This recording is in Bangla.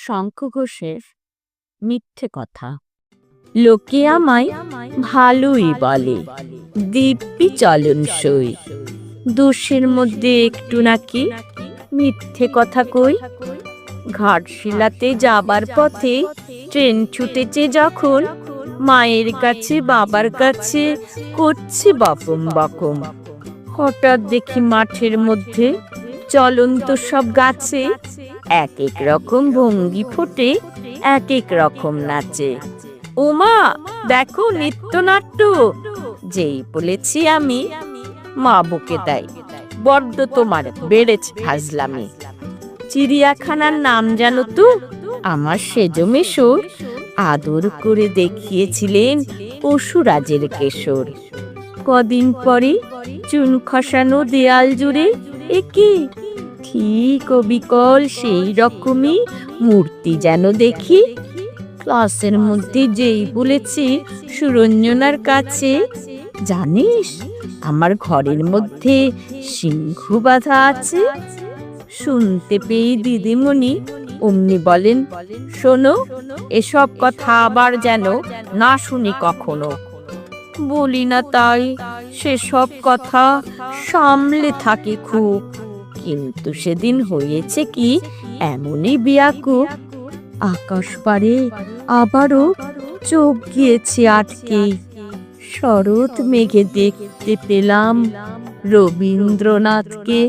শঙ্খ ঘোষের মিথ্যে কথা। লোকে আমায় ভালোই বলে, দিব্যি চলনসই, দোষের মধ্যে একটু নাকি মিথ্যে কথা কই। ঘাটশিলাতে যাবার পথে ট্রেন ছুটেছে যখন, মায়ের কাছে বাবার কাছে করছি বকম বকম। হঠাৎ দেখি মাঠের মধ্যে চলন্ত সব গাছে এক এক রকম ভঙ্গি ফোটে, এক এক রকম নাচে। ওমা, দেখো নৃত্যনাট্য! যেই বলেছি আমি, মা বকে দেয়, বড্ড তোমার বেড়েছে ফাজলামি। চিড়িয়াখানার নাম জানো তো? আমার সেজ মেশোর আদর করে দেখিয়েছিলেন পশুরাজের কেশর। কদিন পরে চুন খসানো দেয়াল জুড়ে একি ঠিক অবিকল সেই রকমই মূর্তি যেন দেখি। ক্লাসের মধ্যে যেই বলেছি সুরঞ্জনার কাছে, জানিস আমার ঘরের মধ্যে সিংহ বাঁধা আছে। শুনতে পেয়ে দিদিমণি অমনি বলেন, শোনো, এসব কথা আবার যেন না শুনি কখনো। বলি না তাই, সেসব কথা সামলে থাকে খুব, কিন্তু সেদিন হয়েছে কি এমনই বেয়াকুব, আকাশ পারে আবারও চোখ গিয়েছে আটকে। শরৎ মেঘে দেখতে পেলাম রবীন্দ্রনাথকে।